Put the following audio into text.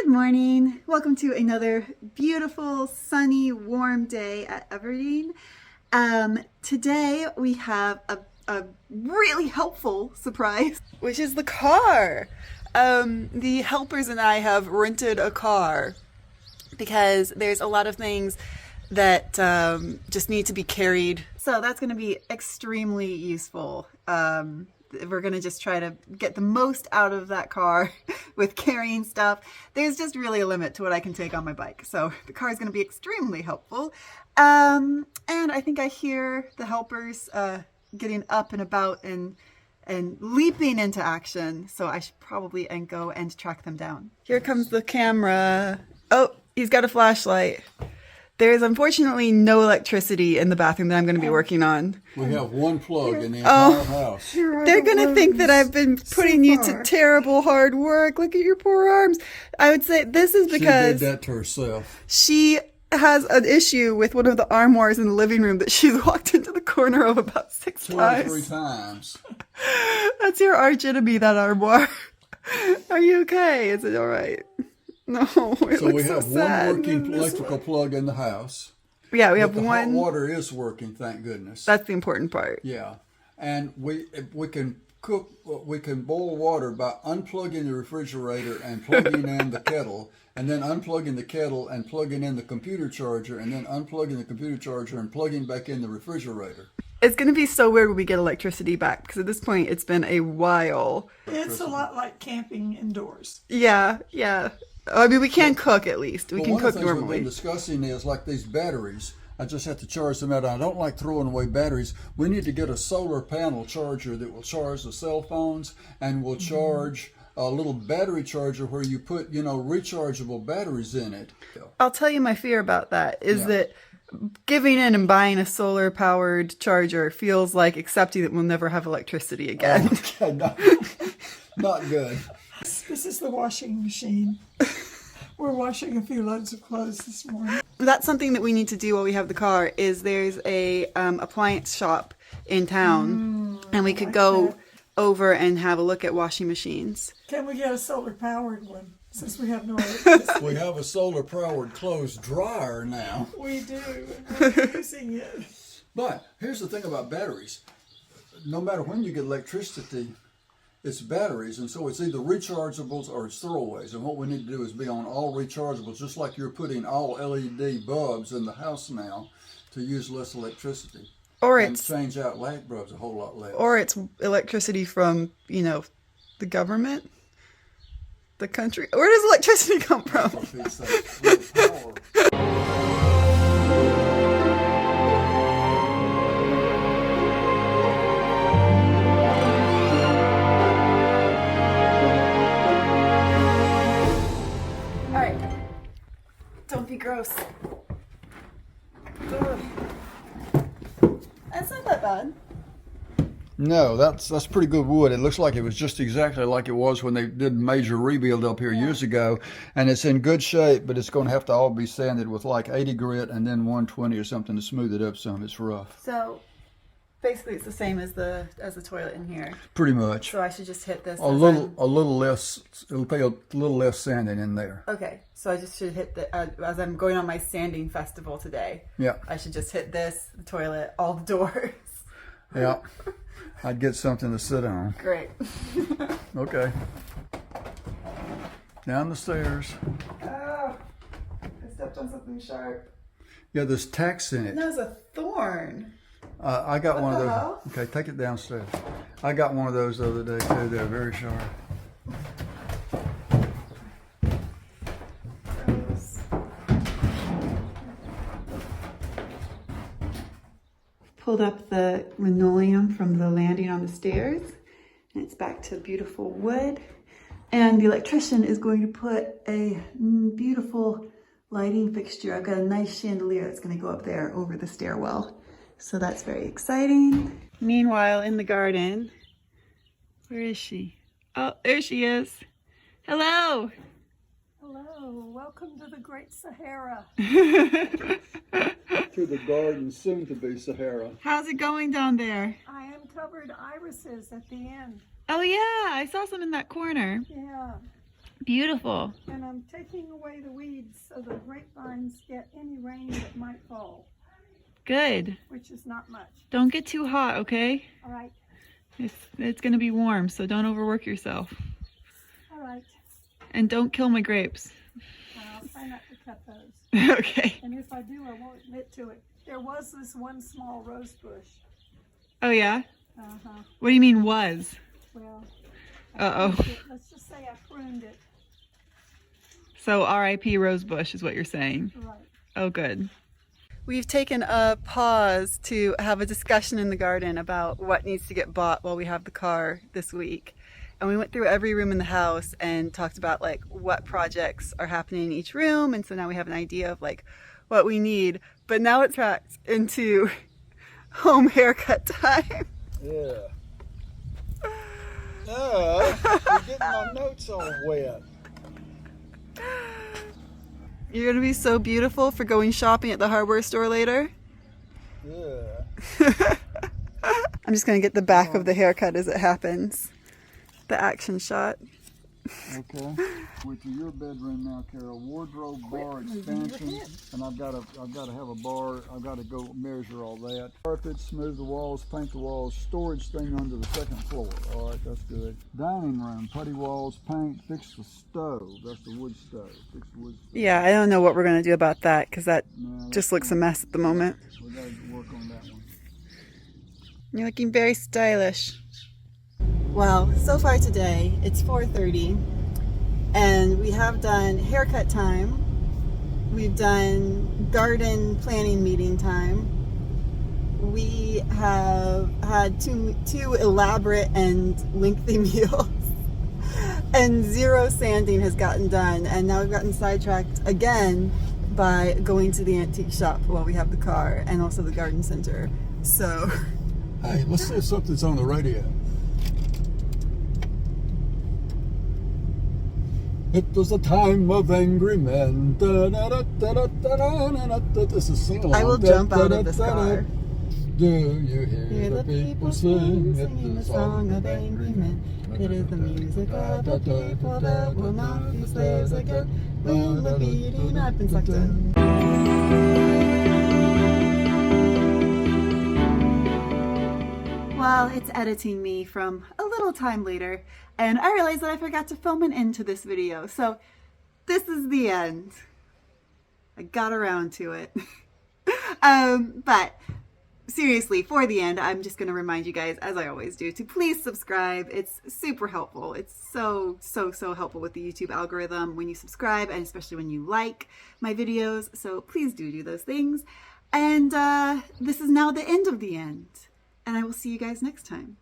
Good morning. Welcome to another beautiful, sunny, warm day at Everdeen. Today we have a really helpful surprise, which is the car. The helpers and I have rented a car because there's a lot of things that just need to be carried. So that's going to be extremely useful. We're going to just try to get the most out of that car with carrying stuff. There's just really a limit to what I can take on my bike. So the car is going to be extremely helpful. And I think I hear the helpers getting up and about and leaping into action. So I should probably go and track them down. Here comes the camera. Oh, he's got a flashlight. There is unfortunately no electricity in the bathroom that I'm going to be working on. We have one plug in the entire house. They're going to think that I've been putting you to terrible hard work. Look at your poor arms. I would say this is because she did that to herself. She has an issue with one of the armoires in the living room that she's walked into the corner of about 6 times. 2 or 3 times. That's your arch enemy, that armoire. Are you okay? Is it all right? No, So we have sad. one working electrical plug in the house. Yeah, we have the one. Hot water is working, thank goodness. That's the important part. Yeah, and we can cook. We can boil water by unplugging the refrigerator and plugging in the kettle, and then unplugging the kettle and plugging in the computer charger, and then unplugging the computer charger and plugging back in the refrigerator. It's going to be so weird when we get electricity back, because at this point it's been a while. It's a lot like camping indoors. Yeah. I mean, we can cook at least. We can cook One of the things normally. we've been discussing is like these batteries. I just have to charge them out. I don't like throwing away batteries. We need to get a solar panel charger that will charge the cell phones and will charge a little battery charger where you put, rechargeable batteries in it. I'll tell you my fear about that is that giving in and buying a solar powered charger feels like accepting that we'll never have electricity again. Okay, not good. This is the washing machine. We're washing a few loads of clothes this morning. That's something that we need to do while we have the car. Is there's a appliance shop in town, and we could go over and have a look at washing machines. Can we get a solar powered one since we have no electricity? We have a solar powered clothes dryer now. We do. We're using it. But here's the thing about batteries. No matter when you get electricity, it's batteries, and so it's either rechargeables or it's throwaways. And what we need to do is be on all rechargeables, just like you're putting all LED bulbs in the house now to use less electricity. Or and it's change out light bulbs a whole lot less. Or it's electricity from, the government, the country. Where does electricity come from? Don't be gross. Ugh. That's not that bad. No, that's pretty good wood. It looks like it was just exactly like it was when they did major rebuild up here years ago. And it's in good shape, but it's going to have to all be sanded with like 80 grit and then 120 or something to smooth it up some. It's rough. So basically it's the same as the toilet in here. Pretty much. So I should just hit this A little less. It'll pay a little less sanding in there. Okay, so I just should hit the as I'm going on my sanding festival today. Yeah. I should just hit this, the toilet, all the doors. Yeah. I'd get something to sit on. Great. Okay. Down the stairs. Oh, I stepped on something sharp. Yeah, there's tacks in it. That was a thorn. I got one of those. hell? Okay, take it downstairs. I got one of those the other day too. They're very sharp. Gross. Pulled up the linoleum from the landing on the stairs, and it's back to beautiful wood. And the electrician is going to put a beautiful lighting fixture. I've got a nice chandelier that's going to go up there over the stairwell. So that's very exciting. Meanwhile, in the garden, where is she? Oh, there she is. Hello. Hello, welcome to the Great Sahara. To the garden, soon to be Sahara. How's it going down there? I uncovered irises at the end. Oh yeah, I saw some in that corner. Yeah. Beautiful. And I'm taking away the weeds so the grapevines get any rain that might fall, Good. which is not much. Don't get too hot, okay? All right, It's gonna be warm, so don't overwork yourself. all right. And don't kill my grapes. I'll try not to cut those. Okay. And if I do, I won't admit to it. There was this one small rose bush. Oh yeah? Uh-huh. What do you mean was? Well, Uh-oh. let's just say I pruned it. So R.I.P. Rosebush is what you're saying. Right. Oh, good. We've taken a pause to have a discussion in the garden about what needs to get bought while we have the car this week. And we went through every room in the house and talked about like what projects are happening in each room. And so now we have an idea of like what we need. But now it's tracked into home haircut time. Yeah. You're getting my notes all wet. You're gonna be so beautiful for going shopping at the hardware store later. Yeah. I'm just gonna get the back of the haircut as it happens. The action shot. Okay. We're to your bedroom now, Cara. Wardrobe bar expansion, and I've got to have a bar. I've got to go measure all that. Carpet, smooth the walls, paint the walls. Storage thing under the second floor. All right, that's good. Dining room, putty walls, paint. Fix the stove. That's the wood stove. Fix the wood stove. Yeah, I don't know what we're gonna do about that because that No, just looks a mess at the moment. we got to work on that one. You're looking very stylish. Well, so far today, it's 4:30, and we have done haircut time. We've done garden planning meeting time. We have had two elaborate and lengthy meals, and zero sanding has gotten done. And now we've gotten sidetracked again by going to the antique shop while we have the car, and also the garden center. So. Hey, let's see if something's on the radio. It was a time of angry men. This is sing along. I will jump out of this car. Do you hear the people sing? Singing the song of angry men. It is the music of the people that will not be slaves again. When the beating up and sucked in. Well, it's editing me from a little time later, and I realized that I forgot to film an end to this video, so this is the end. I got around to it. But seriously, for the end, I'm just going to remind you guys, as I always do, to please subscribe. It's super helpful. It's so helpful with the YouTube algorithm when you subscribe, and especially when you like my videos, so please do those things. And this is now the end of the end. And I will see you guys next time.